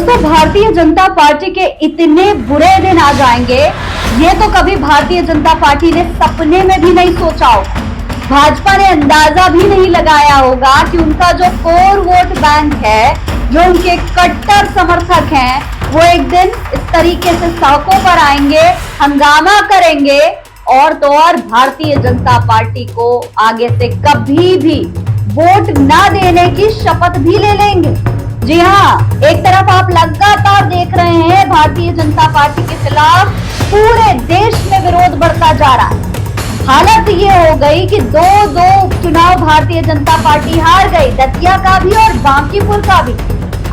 दोस्तों, भारतीय जनता पार्टी के इतने बुरे दिन आ जाएंगे, ये तो कभी भारतीय जनता पार्टी ने सपने में भी नहीं सोचा होगा। भाजपा ने अंदाजा भी नहीं लगाया होगा कि उनका जो कोर वोट बैंक है, जो उनके कट्टर समर्थक हैं, वो एक दिन इस तरीके से सड़कों पर आएंगे, हंगामा करेंगे और तो और भारतीय जनता पार्टी को आगे से कभी भी वोट ना देने की शपथ भी ले लेंगे। जी हाँ, एक तरफ आप लगातार देख रहे हैं भारतीय जनता पार्टी के खिलाफ पूरे देश में विरोध बढ़ता जा रहा है। हालत ये हो गई कि दो उपचुनाव भारतीय जनता पार्टी हार गई, दतिया का भी और बांकीपुर का भी।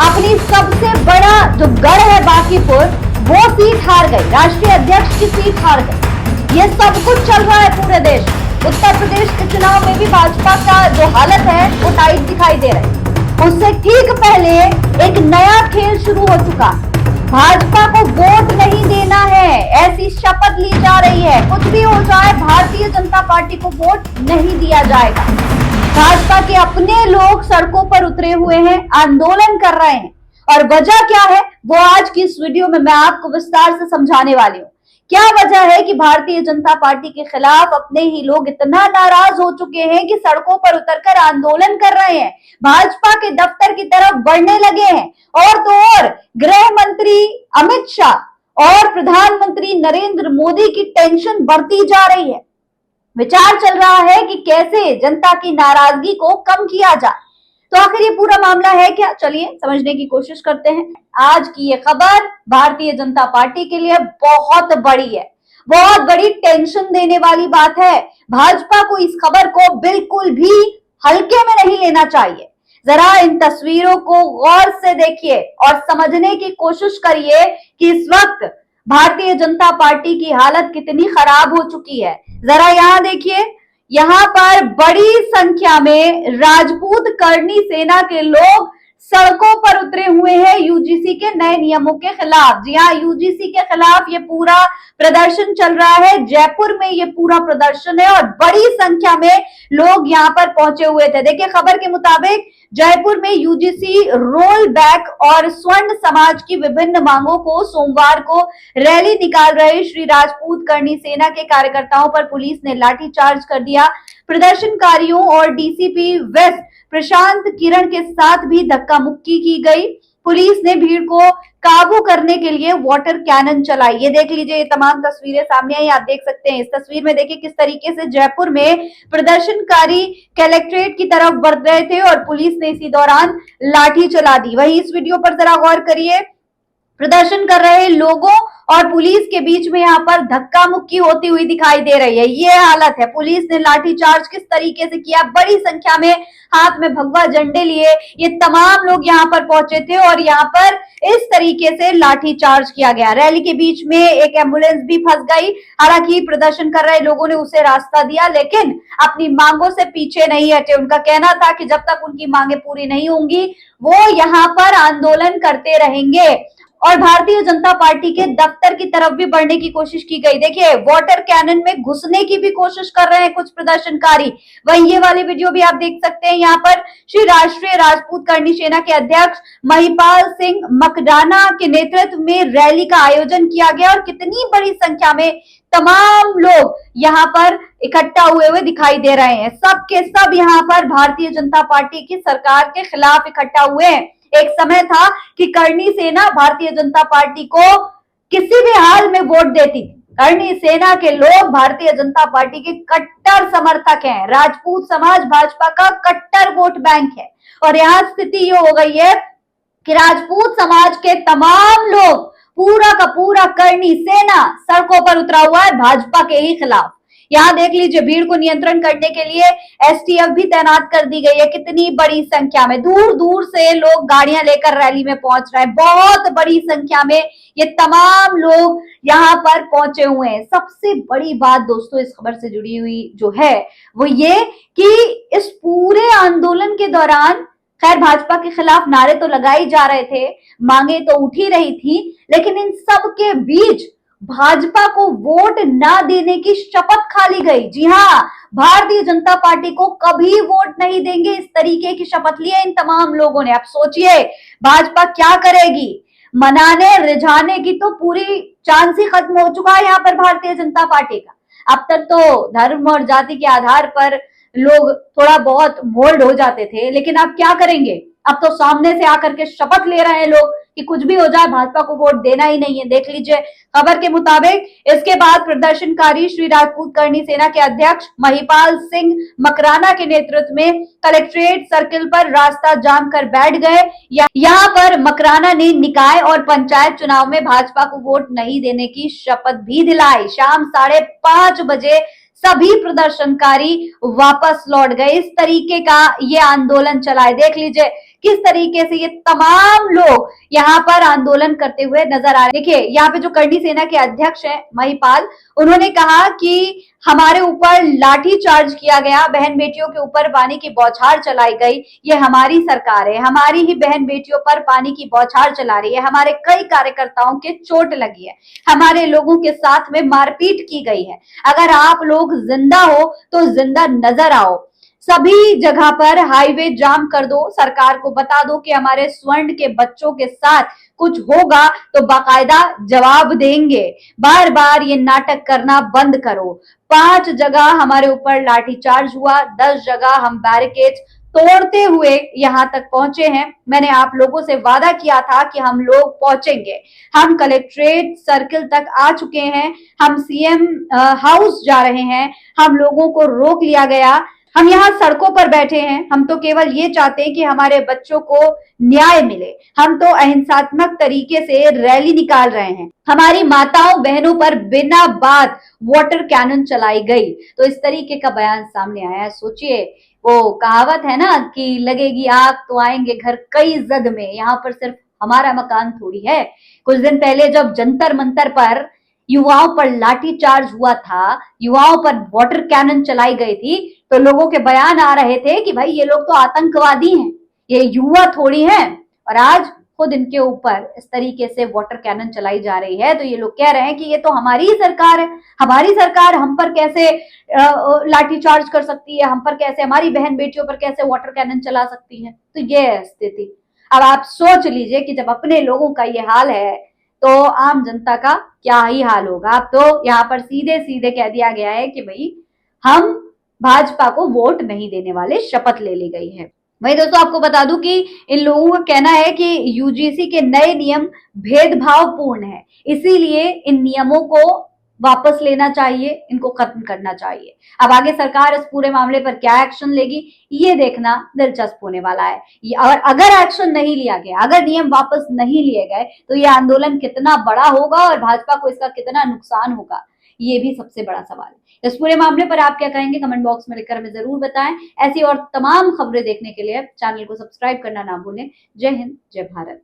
अपनी सबसे बड़ा जो गढ़ है बांकीपुर, वो सीट हार गई, राष्ट्रीय अध्यक्ष की सीट हार गई। ये सब कुछ चल रहा है पूरे देश। उत्तर प्रदेश के चुनाव में भी भाजपा का जो हालत है वो टाइट दिखाई दे रही है। उससे ठीक पहले एक नया खेल शुरू हो चुका। भाजपा को वोट नहीं देना है, ऐसी शपथ ली जा रही है। कुछ भी हो जाए, भारतीय जनता पार्टी को वोट नहीं दिया जाएगा। भाजपा के अपने लोग सड़कों पर उतरे हुए हैं, आंदोलन कर रहे हैं और वजह क्या है वो आज की इस वीडियो में मैं आपको विस्तार से समझाने वाली हूँ। क्या वजह है कि भारतीय जनता पार्टी के खिलाफ अपने ही लोग इतना नाराज हो चुके हैं कि सड़कों पर उतरकर आंदोलन कर रहे हैं, भाजपा के दफ्तर की तरफ बढ़ने लगे हैं। और तो और गृह मंत्री अमित शाह और प्रधानमंत्री नरेंद्र मोदी की टेंशन बढ़ती जा रही है। विचार चल रहा है कि कैसे जनता की नाराजगी को कम किया जाए। तो आखिर ये पूरा मामला है क्या, चलिए समझने की कोशिश करते हैं। आज की ये खबर भारतीय जनता पार्टी के लिए बहुत बड़ी है, बहुत बड़ी टेंशन देने वाली बात है। भाजपा को इस खबर को बिल्कुल भी हल्के में नहीं लेना चाहिए। जरा इन तस्वीरों को गौर से देखिए और समझने की कोशिश करिए कि इस वक्त भारतीय जनता पार्टी की हालत कितनी खराब हो चुकी है। जरा यहाँ देखिए, यहाँ पर बड़ी संख्या में राजपूत करनी सेना के लोग सड़कों पर उतरे हुए हैं यूजीसी के नए नियमों के खिलाफ। जी हाँ, यूजीसी के खिलाफ ये पूरा प्रदर्शन चल रहा है। जयपुर में ये पूरा प्रदर्शन है और बड़ी संख्या में लोग यहाँ पर पहुंचे हुए थे। देखिए, खबर के मुताबिक जयपुर में यूजीसी रोल बैक और स्वर्ण समाज की विभिन्न मांगों को सोमवार को रैली निकाल रहे श्री राजपूत करनी सेना के कार्यकर्ताओं पर पुलिस ने लाठीचार्ज कर दिया। प्रदर्शनकारियों और डीसीपी वेस्ट प्रशांत किरण के साथ भी धक्का मुक्की की गई। पुलिस ने भीड़ को काबू करने के लिए वाटर कैनन चलाई। ये देख लीजिए, ये तमाम तस्वीरें सामने आई, आप देख सकते हैं। इस तस्वीर में देखिए किस तरीके से जयपुर में प्रदर्शनकारी कलेक्ट्रेट की तरफ बढ़ रहे थे और पुलिस ने इसी दौरान लाठी चला दी। वहीं इस वीडियो पर जरा गौर करिए, प्रदर्शन कर रहे लोगों और पुलिस के बीच में यहाँ पर धक्का मुक्की होती हुई दिखाई दे रही है। ये हालत है। पुलिस ने लाठीचार्ज किस तरीके से किया, बड़ी संख्या में हाथ में भगवा झंडे लिए ये तमाम लोग यहाँ पर पहुंचे थे और यहाँ पर इस तरीके से लाठीचार्ज किया गया। रैली के बीच में एक एम्बुलेंस भी फंस गई। हालांकि प्रदर्शन कर रहे लोगों ने उसे रास्ता दिया, लेकिन अपनी मांगों से पीछे नहीं हटे। उनका कहना था कि जब तक उनकी मांगे पूरी नहीं होंगी वो यहाँ पर आंदोलन करते रहेंगे। और भारतीय जनता पार्टी के दफ्तर की तरफ भी बढ़ने की कोशिश की गई। देखिए, वाटर कैनन में घुसने की भी कोशिश कर रहे हैं कुछ प्रदर्शनकारी। वहीं ये वाली वीडियो भी आप देख सकते हैं। यहाँ पर श्री राष्ट्रीय राजपूत करनी सेना के अध्यक्ष महिपाल सिंह मकराना के नेतृत्व में रैली का आयोजन किया गया और कितनी बड़ी संख्या में तमाम लोग यहाँ पर इकट्ठा हुए दिखाई दे रहे हैं। सब के सब यहाँ पर भारतीय जनता पार्टी की सरकार के खिलाफ इकट्ठा हुए हैं। एक समय था कि करनी सेना भारतीय जनता पार्टी को किसी भी हाल में वोट देती थी। करनी सेना के लोग भारतीय जनता पार्टी के कट्टर समर्थक हैं। राजपूत समाज भाजपा का कट्टर वोट बैंक है और यहाँ स्थिति ये हो गई है कि राजपूत समाज के तमाम लोग, पूरा का पूरा करनी सेना सड़कों पर उतरा हुआ है भाजपा के ही खिलाफ। यहाँ देख लीजिए, भीड़ को नियंत्रण करने के लिए एसटीएफ भी तैनात कर दी गई है। कितनी बड़ी संख्या में दूर दूर से लोग गाड़ियां लेकर रैली में पहुंच रहे हैं। बहुत बड़ी संख्या में ये तमाम लोग यहाँ पर पहुंचे हुए हैं। सबसे बड़ी बात दोस्तों इस खबर से जुड़ी हुई जो है वो ये कि इस पूरे आंदोलन के दौरान खैर भाजपा के खिलाफ नारे तो लगाए जा रहे थे, मांगे तो उठ ही रही थी, लेकिन इन सब के बीच भाजपा को वोट ना देने की शपथ खा ली गई। जी हाँ, भारतीय जनता पार्टी को कभी वोट नहीं देंगे, इस तरीके की शपथ ली है इन तमाम लोगों ने। अब सोचिए भाजपा क्या करेगी। मनाने रिझाने की तो पूरी चांस ही खत्म हो चुका है यहाँ पर भारतीय जनता पार्टी का। अब तक तो धर्म और जाति के आधार पर लोग थोड़ा बहुत मोल्ड हो जाते थे, लेकिन अब क्या करेंगे? अब तो सामने से आकर के शपथ ले रहे हैं लोग कि कुछ भी हो जाए भाजपा को वोट देना ही नहीं है। देख लीजिए खबर के मुताबिक इसके बाद प्रदर्शनकारी श्री राजपूत करनी सेना के अध्यक्ष महिपाल सिंह मकराना के नेतृत्व में कलेक्ट्रेट सर्किल पर रास्ता जाम कर बैठ गए। यहाँ पर मकराना ने निकाय और पंचायत चुनाव में भाजपा को वोट नहीं देने की शपथ भी दिलाई। शाम 5:30 बजे सभी प्रदर्शनकारी वापस लौट गए। इस तरीके का ये आंदोलन चलाए। देख लीजिए किस तरीके से ये तमाम लोग यहाँ पर आंदोलन करते हुए नजर आ रहे हैं। देखिए यहाँ पे जो करनी सेना के अध्यक्ष हैं महिपाल, उन्होंने कहा कि हमारे ऊपर लाठी चार्ज किया गया, बहन बेटियों के ऊपर पानी की बौछार चलाई गई। ये हमारी सरकार है, हमारी ही बहन बेटियों पर पानी की बौछार चला रही है। हमारे कई कार्यकर्ताओं के चोट लगी है, हमारे लोगों के साथ में मारपीट की गई है। अगर आप लोग जिंदा हो तो जिंदा नजर आओ। सभी जगह पर हाईवे जाम कर दो, सरकार को बता दो कि हमारे स्वर्ण के बच्चों के साथ कुछ होगा तो बाकायदा जवाब देंगे। बार बार ये नाटक करना बंद करो। 5 जगह हमारे ऊपर लाठीचार्ज हुआ, 10 जगह हम बैरिकेड तोड़ते हुए यहाँ तक पहुंचे हैं। मैंने आप लोगों से वादा किया था कि हम लोग पहुंचेंगे। हम कलेक्ट्रेट सर्किल तक आ चुके हैं, हम सीएम हाउस जा रहे हैं, हम लोगों को रोक लिया गया। हम यहाँ सड़कों पर बैठे हैं। हम तो केवल ये चाहते हैं कि हमारे बच्चों को न्याय मिले। हम तो अहिंसात्मक तरीके से रैली निकाल रहे हैं। हमारी माताओं बहनों पर बिना बात वाटर कैनन चलाई गई। तो इस तरीके का बयान सामने आया है। सोचिए वो कहावत है ना कि लगेगी आग तो आएंगे घर कई जद में। यहाँ पर सिर्फ हमारा मकान थोड़ी है। कुछ दिन पहले जब जंतर मंतर पर युवाओं पर लाठीचार्ज हुआ था, युवाओं पर वाटर कैनन चलाई गई थी, तो लोगों के बयान आ रहे थे कि भाई ये लोग तो आतंकवादी हैं, ये युवा थोड़ी हैं। और आज खुद इनके ऊपर इस तरीके से वाटर कैनन चलाई जा रही है तो ये लोग कह रहे हैं कि ये तो हमारी ही सरकार है, हमारी सरकार हम पर कैसे लाठीचार्ज कर सकती है, हम पर कैसे, हमारी बहन बेटियों पर कैसे वाटर कैनन चला सकती है। तो ये है स्थिति। अब आप सोच लीजिए कि जब अपने लोगों का ये हाल है तो आम जनता का क्या ही हाल होगा। अब तो यहाँ पर सीधे सीधे कह दिया गया है कि भाई हम भाजपा को वोट नहीं देने वाले, शपथ ले ली गई है। वही दोस्तों आपको बता दूं कि इन लोगों का कहना है कि यूजीसी के नए नियम भेदभावपूर्ण है, इसीलिए इन नियमों को वापस लेना चाहिए, इनको खत्म करना चाहिए। अब आगे सरकार इस पूरे मामले पर क्या एक्शन लेगी ये देखना दिलचस्प होने वाला है। और अगर एक्शन नहीं लिया गया, अगर नियम वापस नहीं लिए गए तो ये आंदोलन कितना बड़ा होगा और भाजपा को इसका कितना नुकसान होगा, ये भी सबसे बड़ा सवाल है। इस पूरे मामले पर आप क्या कहेंगे कमेंट बॉक्स में लिखकर हमें जरूर बताएं। ऐसी और तमाम खबरें देखने के लिए चैनल को सब्सक्राइब करना ना भूलें। जय हिंद, जय भारत।